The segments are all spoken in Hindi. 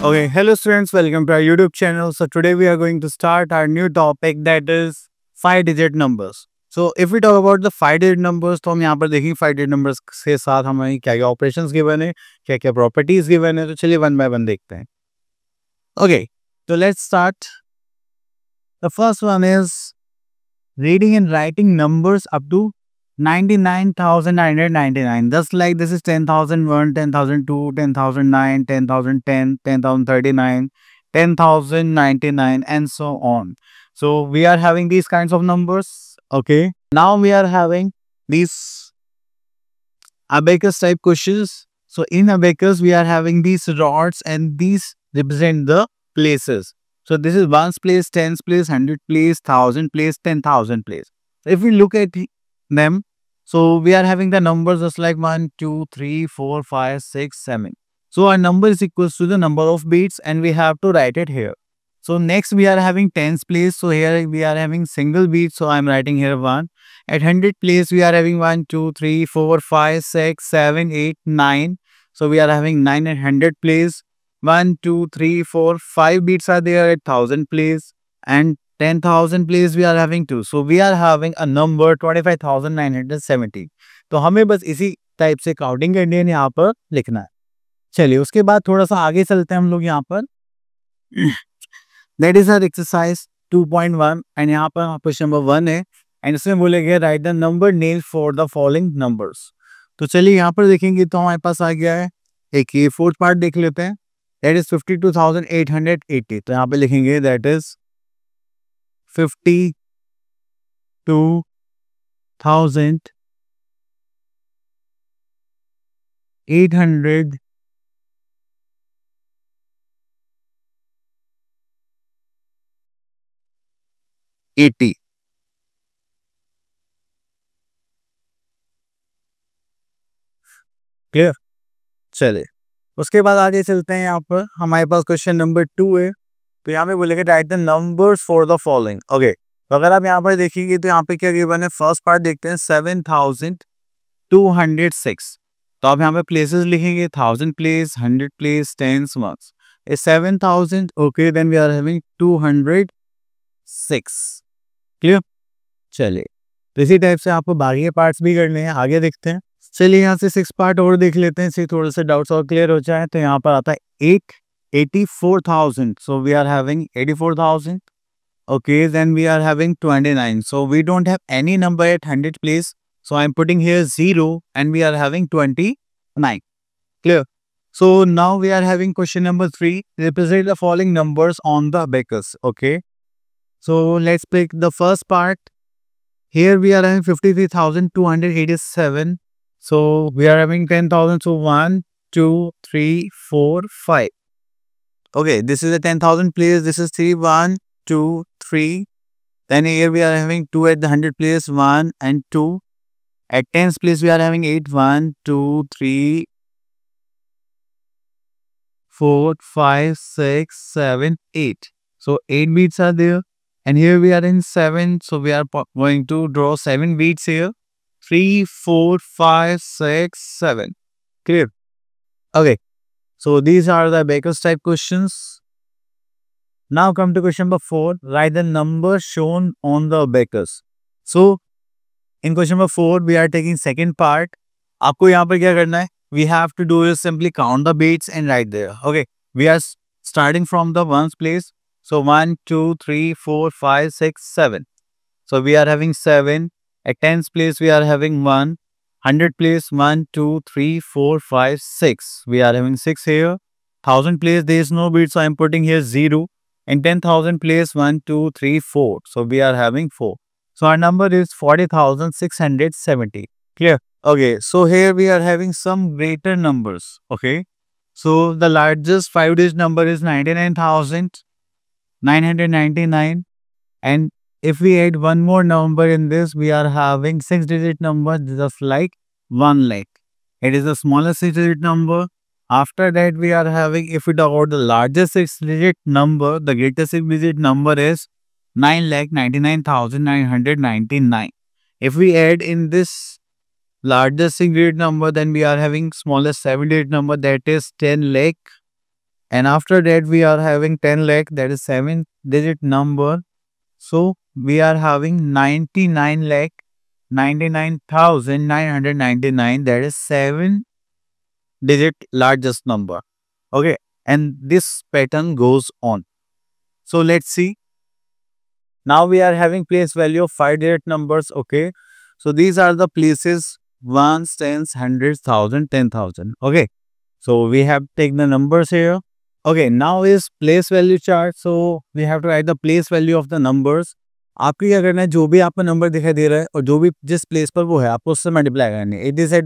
Okay, hello students, welcome to our YouTube channel. So today we are going to start our new topic, that is 5-digit numbers. So if we talk about the 5-digit numbers, तो हम यहाँ पर देखेंगे 5-digit numbers के साथ हमें क्या क्या operations given है, क्या क्या properties given है. तो चलिए one by one देखते हैं. Okay, so let's start. The first one is reading and writing numbers up to 99,999. Just like this is 10,001, 10,002, 10,009, 10,010, 10,039, 10,099, and so on. So we are having these kinds of numbers. Okay. Now we are having these abacus type questions. So in abacus, we are having these rods and these represent the places. So this is ones place, tens place, 100 place, 1,000 place, 10,000 place. If we look at them, so we are having the numbers just like 1, 2, 3, 4, 5, 6, 7. So our number is equals to the number of beats and we have to write it here. So next we are having tens place. So here we are having single beat. So I am writing here 1. At 100 place we are having 1, 2, 3, 4, 5, 6, 7, 8, 9. So we are having 9 at 100 place. 1, 2, 3, 4, 5 beats are there at 1,000 place, and 10,000 place we are having 2. So we are having a number 25,970. तो हमें बस इसी टाइप से काउंटिंग करनी है, यहाँ पर लिखना है. चलिए उसके बाद थोड़ा सा आगे चलते हैं हम लोग यहाँ पर. That is our exercise 2.1 and यहाँ पर क्वेश्चन नंबर 1 है एंड इसमें बोलेंगे right the number name for the following numbers. तो चलिए यहाँ पर देखेंगे तो हमारे पास आ गया है एक ये फोर्थ पार्ट देख लेते हैं. That is 52,880. तो यहाँ पे लिखेंगे that is 52,880. क्लियर. चलिए उसके बाद आगे चलते हैं. यहाँ पर हमारे पास क्वेश्चन नंबर 2 है. तो यहाँ पे बोलेंगे right the numbers for the following. Okay, तो अगर आप यहाँ पर देखेंगे तो यहाँ पे क्या गिवन है. फर्स्ट पार्ट देखते हैं 7,206. तो आप यहाँ पे प्लेसेस लिखेंगे 1,000 place, 100 place, tens, ones. 7,000. Okay, then we are having 206. Clear. चलिए तो इसी टाइप से आपको बाकी के पार्ट्स भी करने हैं. आगे देखते हैं. चलिए यहाँ से 6 पार्ट और देख लेते हैं, इससे थोड़े से डाउट्स और क्लियर हो जाए. तो यहाँ पर आता है 84,000. So we are having 84,000. Okay, then we are having 29. So we don't have any number at 100 place. So I'm putting here 0 and we are having 29. Clear? So now we are having question number 3. Represent the following numbers on the abacus. Okay. So let's pick the first part. Here we are having 53,287. So we are having 10,000. So 1, 2, 3, 4, 5. Okay, this is a 10,000 place. This is 3, 1, 2, 3. Then here we are having 2 at the 100 place, 1 and 2. At 10th place we are having 8, 1, 2, 3, 4, 5, 6, 7, 8. So 8 beats are there. And here we are in 7. So we are going to draw 7 beats here. 3, 4, 5, 6, 7. Clear? Okay. So these are the abacus type questions. Now come to question number 4. Write the number shown on the abacus. So in question number 4 we are taking second part. आपको यहाँ पर क्या करना है? We have to do is simply count the beats and write there. Okay. We are starting from the ones place. So 1, 2, 3, 4, 5, 6, 7. So we are having 7. At 10th place we are having 1. 100 place 1, 2, 3, 4, 5, 6. We are having 6 here. 1,000 place there is no beat, so I am putting here 0. And 10,000 place 1, 2, 3, 4. So we are having 4. So our number is 40,670. Clear? Okay. So here we are having some greater numbers. Okay. So the largest 5-digit number is 99,999. And if we add one more number in this, we are having 6-digit number just like 1 lakh. It is the smallest 6-digit number. After that, we are having, if we talk about the largest 6-digit number, the greatest 6-digit number is 9,99,999. If we add in this largest 6-digit number, then we are having smallest 7-digit number, that is 10 lakh And after that, we are having 10 lakh, that is 7-digit number. So we are having 99 lakh 99,999, that is 7-digit largest number. Okay. And this pattern goes on. So let's see. Now we are having place value of 5-digit numbers. Okay. So these are the places ones, tens, hundreds, thousand, 10,000. Okay. So we have taken the numbers here. Okay, now is place value chart. So we have to write the place value of the numbers. आपको क्या करना है, जो भी आपको नंबर दिखाई दे रहा है और जो भी जिस प्लेस पर वो है आपको उससे मल्टीप्लाई करनी है. 8 is at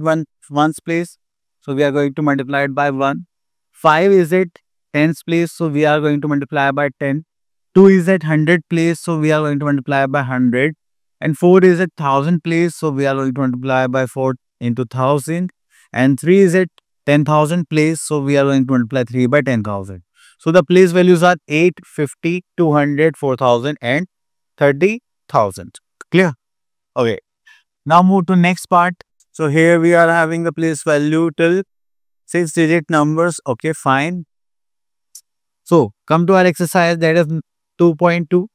one's place, so we are going to multiply it by 1. 5 is at tens place, so we are going to multiply by 10. 2 is at 100 place, so we are going to multiply by 100. And 4 is at 1000 place, so we are going to multiply by 4 into 1000. And 3 is at 10,000 place, so we are going to multiply 3 by 10,000. So the place values are 8, 50, 200, 4,000 and 30,000. Clear? Okay. Now move to next part. So here we are having the place value till 6-digit numbers. Okay, fine. So come to our exercise, that is 2.2.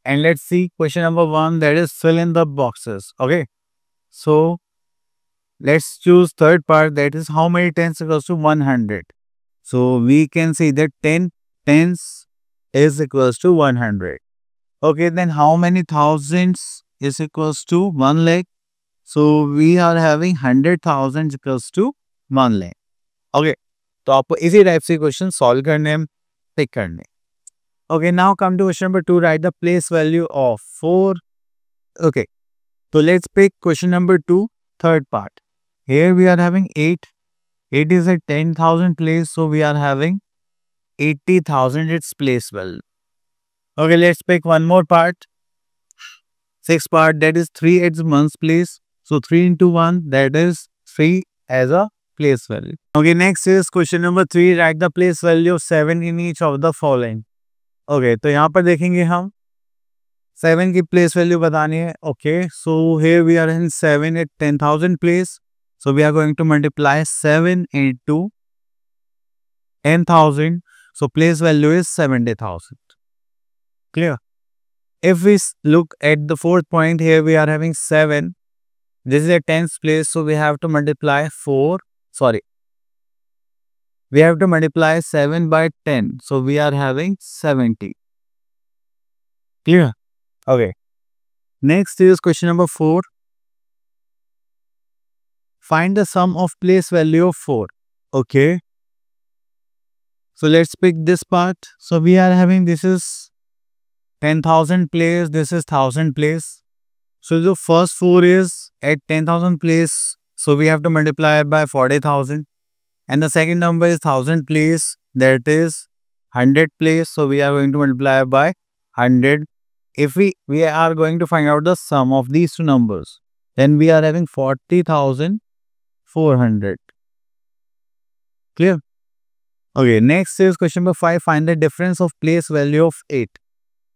And let's see question number 1, that is fill in the boxes. Okay. So let's choose third part, that is how many tens equals to 100. So we can see that 10 tens is equals to 100. Okay, then how many thousands is equals to 1 lakh? So we are having 100,000 equals to 1 lakh. Okay, तो आपको इसी टाइप से क्वेश्चन सॉल्व करने हैं, पिक करने. Okay, now come to question number 2, write the place value of 4. Okay, so let's pick question number 2, third part. Here we are having 8. 8 is at 10,000 place, so we are having 80,000 its place value. Okay, let's pick one more part. 6th part, that is 3 its one's place. So 3 into 1, that is 3 as a place value. Okay, next is question number 3, write the place value of 7 in each of the following. Okay, तो यहाँ पर देखेंगे हम 7 की place value बतानी है. Okay, so here we are in 7 at 10,000 place. So we are going to multiply 7 into 10,000. So place value is 70,000. Clear? If we look at the fourth point, here we are having 7. This is a tens place, so we have to multiply 4. Sorry. We have to multiply 7 by 10. So we are having 70. Clear? Okay. Next is question number 4. Find the sum of place value of 4. Okay. So let's pick this part. So we are having, this is 10,000 place, this is 1000 place. So the first 4 is at 10,000 place, so we have to multiply it by 40,000. And the second number is 1000 place, that is 100 place, so we are going to multiply by 100. If we are going to find out the sum of these two numbers, then we are having 40,400. Clear? Okay, next is question number 5, find the difference of place value of 8.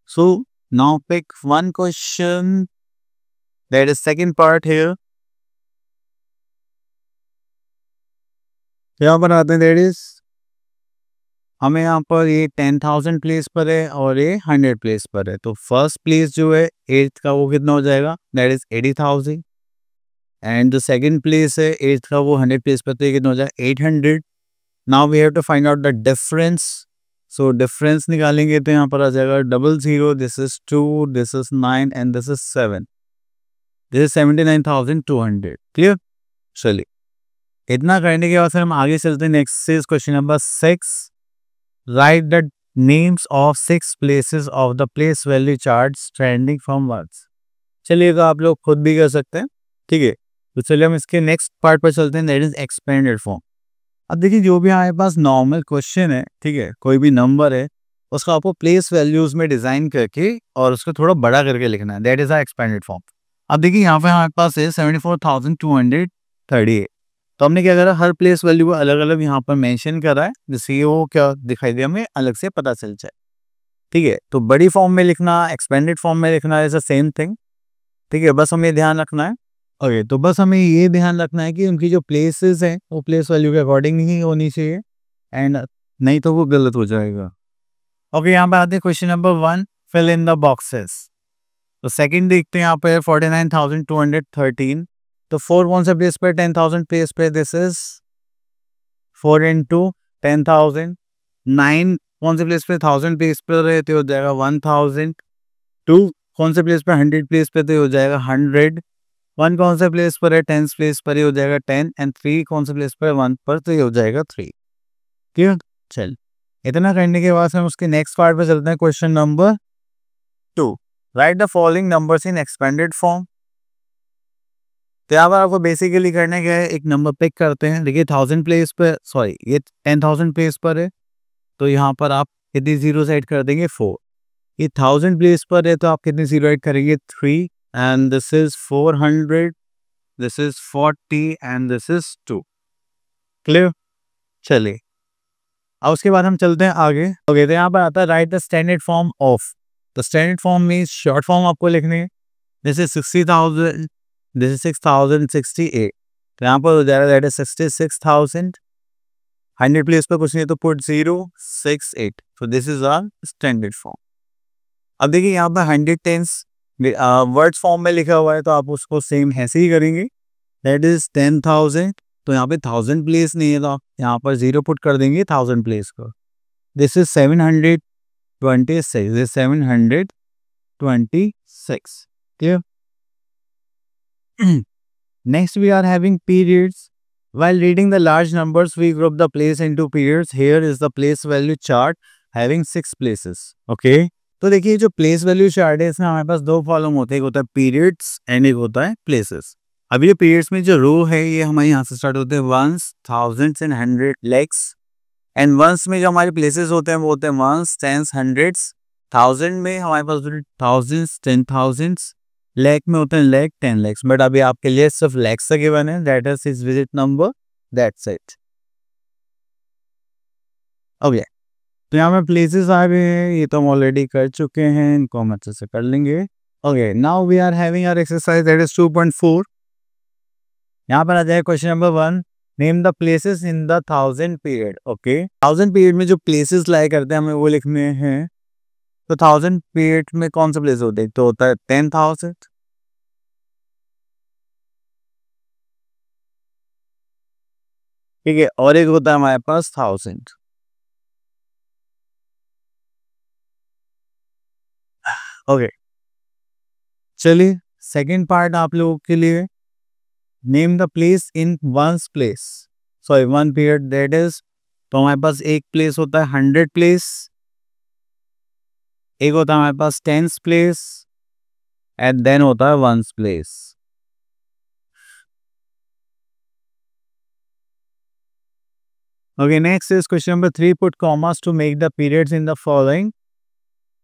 So now pick one question, that is second part here. यहाँ पर आते हैं, that is हमें यहाँ पर ये 10,000 प्लेस पर है और ये 100 प्लेस पर है. तो फर्स्ट प्लेस जो है 8th का वो कितना हो जाएगा, that is 80,000. एंड जो सेकंड प्लेस है 8th का वो 100 प्लेस पर, तो ये कितना हो जाएगा 800. Now we have to find out the difference. सो डिफरेंस निकालेंगे तो यहाँ पर आ जाएगा 00, this is 2, this is 9 and this is 7. This is 79,200. Clear? चलिए, इतना करने के बाद फिर हम आगे चलते हैं. Next is question number 6, right the names of 6 places of the place value charts trending from words. चलिए, तो आप लोग खुद भी कर सकते हैं. ठीक है, तो चलिए हम इसके नेक्स्ट पार्ट पर चलते हैं, दैट इज एक्सपेंडेड फॉर्म. अब देखिए, जो भी हमारे पास नॉर्मल क्वेश्चन है, ठीक है, कोई भी नंबर है, उसका आपको प्लेस वैल्यूज में डिजाइन करके और उसको थोड़ा बड़ा करके लिखना है, that is a expanded form. अब देखिए, यहाँ पे हमारे पास है 74,238. तो हमने क्या करा, हर प्लेस वैल्यू को अलग अलग यहाँ पर मेंशन करा है, जिससे वो क्या दिखाई दे हमें अलग से पता चल जाए. ठीक है, तो बड़ी फॉर्म में लिखना, एक्सपेंडेड फॉर्म में लिखना है, सेम थिंग. ठीक है, बस हमें ध्यान रखना है. ओके, तो बस हमें ये ध्यान रखना है कि उनकी जो प्लेसेस हैं वो प्लेस वैल्यू के अकॉर्डिंग ही होनी चाहिए. एंड नहीं तो वो गलत हो जाएगा। ओके, यहाँ पे आते हैं question number 1, fill in the boxes. तो सेकंड देखते हैं यहाँ पे 49,213। तो 4 कौन से प्लेस पे, 10,000 प्लेस पे, दिस इज 4 इंटू 10,000। 9 कौन से प्लेस पे, 1000 प्लेस पे रहते हो जाएगा 1000। 2 कौन से प्लेस पे, 100 प्लेस पे तो हो जाएगा 100। 1 कौन से प्लेस पर है, 10 प्लेस पर ही हो जाएगा 10। एंड 3 कौन से प्लेस पर है, 1 पर तो ये हो जाएगा 3। क्लियर? चल, इतना करने के बाद हम उसके नेक्स्ट पार्ट पे चलते हैं, question number 2। Right the following numbers in expanded form. तो यहाँ पर आपको बेसिकली करना क्या है, एक नंबर पिक करते हैं। देखिए 1000 प्लेस पर, सॉरी ये 10,000 प्लेस पर है, तो यहाँ पर आप कितनी जीरो ऐड कर देंगे, 4। ये 1000 प्लेस पर है तो आप कितनी जीरो ऐड करेंगे, 3। And this is 400, this is 40 and this is 2। Clear? चलिए, अब उसके बाद हम चलते हैं आगे। ओके, तो यहाँ पर आता है right the standard form of. तो standard form means short form आपको लिखनी है। This is 60,000, this is 6068। तो यहाँ पर हो जाएगा दैट इज 66,000। 100 प्लेस पर कुछ नहीं तो पुट 068। तो this is our standard form. अब देखिए यहाँ पर 100 टेंस वर्ड्स फॉर्म में लिखा हुआ है, तो आप उसको सेम ऐसे ही करेंगे। That is 10,000। तो यहाँ पे 1000 प्लेस नहीं है तो आप यहाँ पर 0 पुट कर देंगे 1000 प्लेस को। This is 726, this 726। Clear? Next, we are having periods. While reading the large numbers, we group the place into periods. Here is the place value chart having 6 places. Okay. तो देखिए जो प्लेस वैल्यू चार्ट है इसमें हमारे पास 2 कॉलम होते हैं, एक होता है पीरियड्स एंड एक होता है प्लेसेस। अभी ये पीरियड्स में जो रो है ये हमारे यहाँ से स्टार्ट होते हैं ones, thousands and hundred, lakhs. And ones में जो हमारे प्लेसेस होते हैं वो होते हैं वंस, टेंस, हंड्रेड्स। थाउजेंड में हमारे पास थाउजेंड्स, 10,000s। लैक में होते हैं लैक, 10 लैक्स। बट अभी आपके लिए सिर्फ लैक्स का गिवन है, that is his visit number, that's it. Okay, तो यहाँ में प्लेसेस आ गए हैं, ये तो हम ऑलरेडी कर चुके हैं, इनको हम अच्छे से कर लेंगे। Okay, now we are having our exercise that is 2.4। यहाँ पर आ जाए question number 1, name the places in the 1000 period. Okay, 1000 period में जो प्लेसेस लाया करते हैं हमें वो लिखने हैं। तो 1000 पीरियड में कौन सा प्लेस होते हैं, तो होता है 10,000। ठीक है, और एक होता है हमारे पास 1000। ओके, चलिए सेकंड पार्ट आप लोगों के लिए, name the place in ones place, sorry one period, that is. तो हमारे पास एक प्लेस होता है 100 प्लेस, एक होता है हमारे पास 10 प्लेस एंड देन होता है ones place. Okay, next is question number 3, put commas to make the periods in the following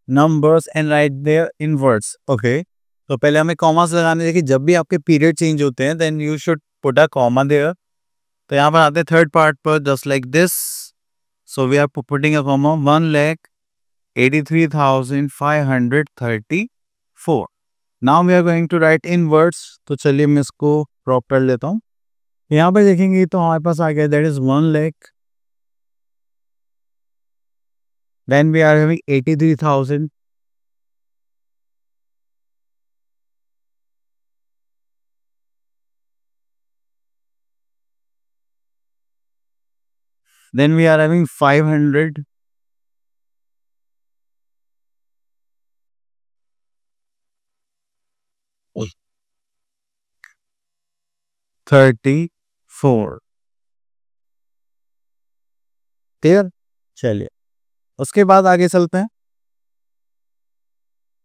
numbers and write there in words. Okay, तो पहले हमें कॉमास लगाने देखिए, जब भी आपके पीरियड चेंज होते हैं then you should put a comma there. तो यहाँ पर आते हैं थर्ड पार्ट पर, just like this. So we are putting a comma, 1,83,534। Now we are going to write in words. तो चलिए मैं इसको ड्रॉप कर लेता हूँ। यहाँ पर देखेंगे तो हमारे पास आ गया that is 1 lakh. Then we are having 83,000। Then we are having 500. Oh. 34। Clear? चलिए उसके बाद आगे चलते हैं।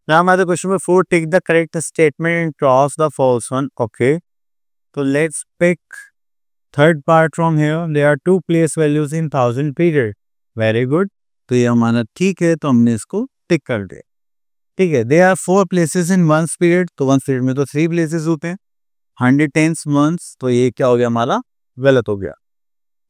Now I'm at the question number 4, take the correct statement and cross the false one. Okay, so let's pick third part from here. There are 2 place values in 1000 period. Very good. तो ये हमारा ठीक है, तो हमने इसको टिक कर दिया। ठीक है, there are 4 places in once period। तो once period में तो 3 places होते हैं, 100 tens months। तो ये क्या हो गया हमारा, गलत हो गया।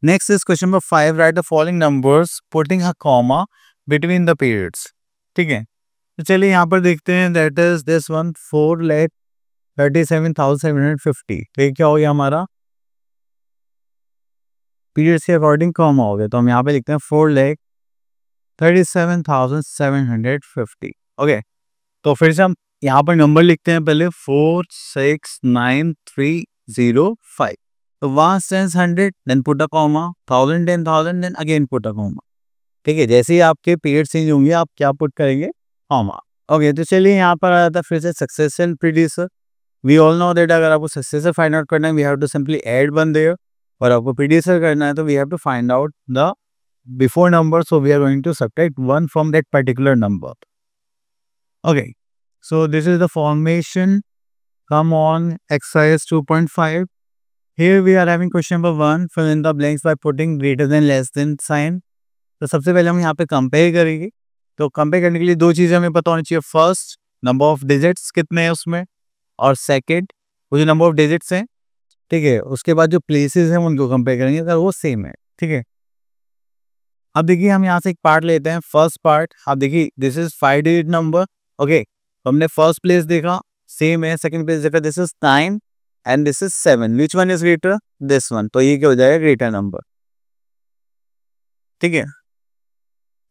Next is question number 5, right the following numbers putting a comma between the periods. ठीक है, तो चलिए यहाँ पर देखते हैं, दैट इज दिस वन, 4,37,750। तो ये क्या हो गया हमारा, पीरियड्स के अकॉर्डिंग कॉमा हो गया, तो हम यहाँ पे लिखते हैं 4,37,750। ओके, तो फिर से हम यहाँ पर नंबर लिखते हैं पहले 469,305। तो 100 then put a comma, 1000 10,000 then again put a comma. ठीक है, जैसे ही आपके पीरियड चेंज होंगे आप क्या पुट करेंगे, कॉमा। ओके, तो चलिए यहाँ पर आ जाता है फिर से successive predecessor. We all know that अगर आपको सक्सेसर फाइंड आउट करना है, we have to simply add one there, और आपको प्रीडिसर करना है तो we have to find out the before number, so we are going to subtract one from that particular number. Okay, so this is the formation. Come on, exercise 2.5. Here we are having question number 1. Fill in the blanks by putting greater than less than sign. तो सबसे पहले हम यहाँ पे कंपेयर करेंगे। तो कंपेयर करने के लिए दो चीज़ें हमें पता होनी चाहिए। फर्स्ट, नंबर ऑफ डिजिट्स कितने हैं उसमें, और सेकंड वो जो नंबर ऑफ डिजिट्स हैं, ठीक है, उसके बाद जो प्लेसेस हैं उनको कंपेयर करेंगे अगर वो सेम है। ठीक है, अब देखिए हम यहाँ से एक पार्ट लेते हैं। फर्स्ट पार्ट, आप देखिए this is 5 digit number. Okay, तो हमने फर्स्ट प्लेस देखा सेम है, सेकंड प्लेस देखा this is 9 and this is 7, which one is greater, this one, तो ये क्या हो जाएगा, ग्रेटर नंबर। ठीक है,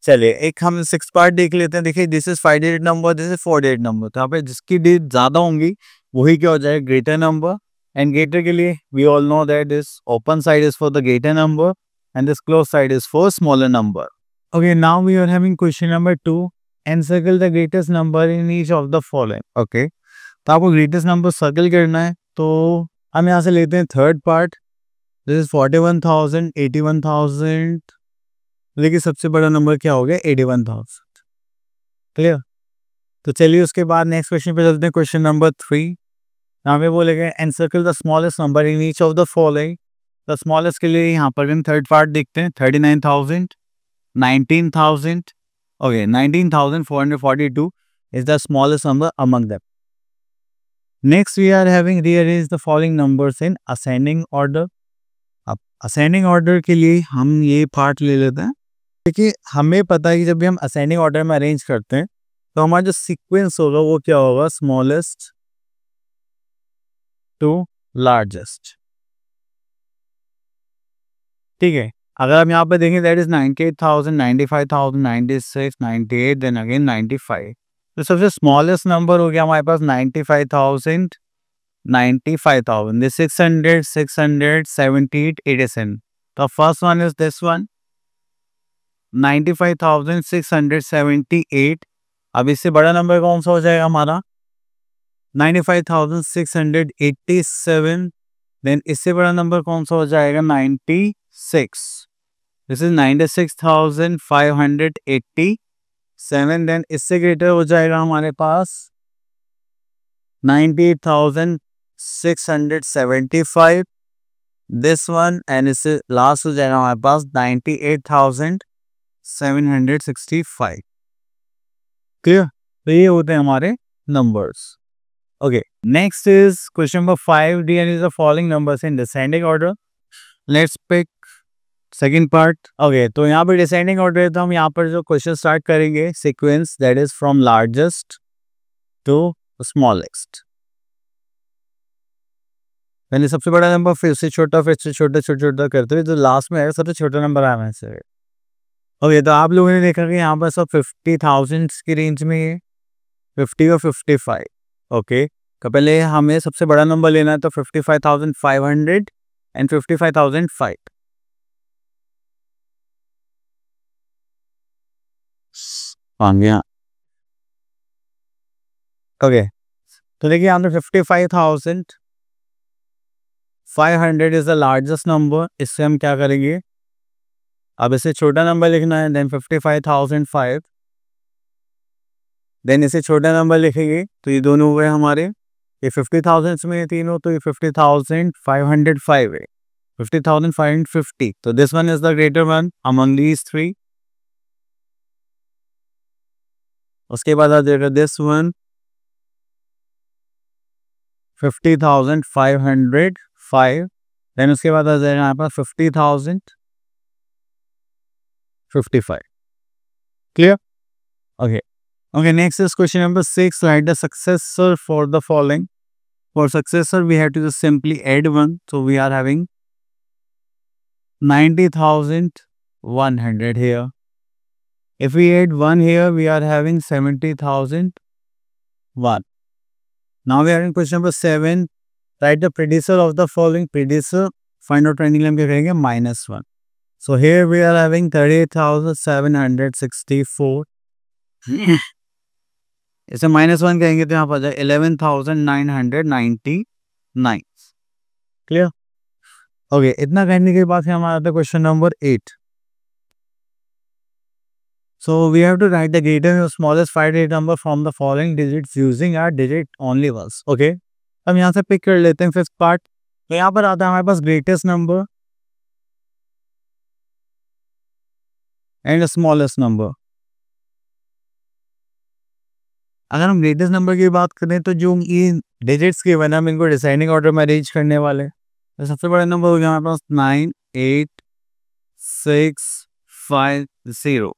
चलिए एक हम सिक्स पार्ट देख लेते हैं। देखिए this is 5 digit number, this is 4 digit number, तो यहाँ पे जिसकी डिजिट ज्यादा होंगी वही क्या हो जाएगा, ग्रेटर नंबर। एंड ग्रेटर के लिए we all know that this open side is for the greater number and this closed side is for smaller number. Okay, now we are having question number 2. Encircle the greatest number in each of the following. Okay, तो आपको greatest number सर्कल करना है, तो हम यहाँ से लेते हैं थर्ड पार्ट। This is 41,000, 81,000। देखिए सबसे बड़ा नंबर क्या हो गया, 81,000। क्लियर, तो चलिए उसके बाद नेक्स्ट क्वेश्चन पे चलते हैं। क्वेश्चन नंबर 3, यहाँ पे बोलेगा encircle the smallest number in each of the following. The smallest के लिए यहाँ पर हम थर्ड पार्ट देखते हैं। 39,000, 19,000। Okay, 19,442 is the smallest number among them. Next we are having rearrange the following numbers in ascending order. अब ascending order के लिए हम ये पार्ट ले लेते हैं। देखिए हमें पता है कि जब भी हम ascending order में अरेंज करते हैं तो हमारा जो सीक्वेंस होगा वो क्या होगा, स्मॉलेस्ट टू लार्जेस्ट। ठीक है, अगर हम यहाँ पे देखें दैट इज 98,000, 95,000, 96, 98, देन अगेन 95। तो सबसे स्मॉलेस्ट नंबर हो गया हमारे पास 95,000, 95,000, दिस 600, 600, 78, 87। तो first one is this one 95,678। अब इससे बड़ा नंबर कौन सा हो जाएगा हमारा, 95,687। देन इससे बड़ा नंबर कौन सा हो जाएगा, 96। This is 96,587। देन इससे ग्रेटर हो जाएगा हमारे पास 98,675 दिस वन, एंड इससे लास्ट हो जाएगा हमारे पास 98,765। क्लियर, तो ये होते हैं हमारे numbers. Okay, next is question number 5, rearrange the following numbers in descending order. Let's pick second part. Okay, तो यहाँ पर डिसेंडिंग ऑर्डर है, तो हम यहाँ पर जो क्वेश्चन स्टार्ट करेंगे sequence that is from largest to smallest. पहले सबसे बड़ा नंबर, फिर से छोटा, फिर से छोटा, छोटा छोटा करते हुए जो लास्ट में है सबसे छोटा नंबर आया है से। ओके, तो आप लोगों ने देखा कि यहाँ पर सब 50,000 की रेंज में है, 50 और 55। ओके, तो पहले हमें सबसे बड़ा नंबर लेना है, तो 55,500 एंड 55,005। ओके, तो देखिए यहाँ पे 55,500 इज द लार्जेस्ट नंबर। इससे हम क्या करेंगे, अब इसे छोटा नंबर लिखना है, देन 55,005, देन इसे छोटा नंबर लिखेंगे, तो ये दोनों हो गए हमारे, ये 50,000 में तीनों, तो ये 50,505 है, 50,550। तो this one is the greater one among these three. उसके बाद आ जाएगा दिस वन 50,505, देन उसके बाद आ जाएगा यहाँ पर 50,055। Clear, okay. Okay, next is question number 6. Write the successor for the following. For successor, we have to just simply add one. So we are having 90,100 here. If we add 1 here, we are having 70,001. Now we are in question number 7. Write the predecessor of the following. Predecessor, find out trending line kya -1. So here we are having 38,764. इसे -1 कहेंगे तो यहाँ पर जाए 11,999. क्लियर? ओके, इतना कहने के बाद हमारा आता है question number 8. So we have to write the greatest or smallest 5-digit number from the following digits using our digit only ones. Okay, हम यहाँ से पिक कर लेते हैं फिफ्थ पार्ट. तो यहाँ पर आता है हमारे पास greatest number and smallest number. अगर हम ग्रेटेस्ट नंबर की बात करें तो जो ये डिजिट्स के बना हम इनको डिसाइडिंग ऑर्डर में अरेंज करने वाले. तो सबसे बड़ा नंबर हो गया हमारे पास 98,650.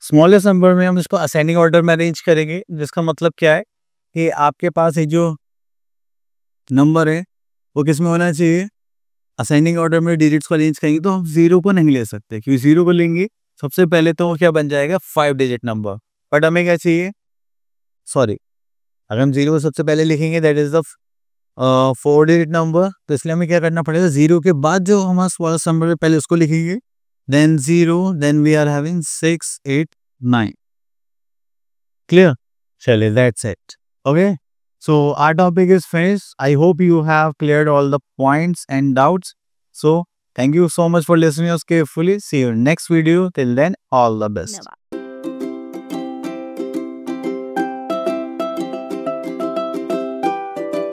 स्मॉलेस्ट नंबर में हम इसको असेंडिंग ऑर्डर में अरेंज करेंगे, जिसका मतलब क्या है कि आपके पास ये जो नंबर है वो किस में होना चाहिए, असेंडिंग ऑर्डर में डिजिट्स को अरेंज करेंगे. तो हम 0 को नहीं ले सकते, क्योंकि 0 को लेंगे सबसे पहले तो वो क्या बन जाएगा 5 डिजिट नंबर. बट हमें क्या चाहिए, सॉरी, अगर हम 0 को सबसे पहले लिखेंगे that is the 4 digit number. तो इसलिए हमें क्या करना पड़ेगा, 0 के बाद जो हमारा स्मॉलेस्ट नंबर है पहले उसको लिखेंगे, then 0, then we are having 6, 8, 9. Clear? Chale, that's it. Okay, so our topic is finished. I hope you have cleared all the points and doubts. So thank you so much for listening us carefully. See you in next video. Till then, all the best.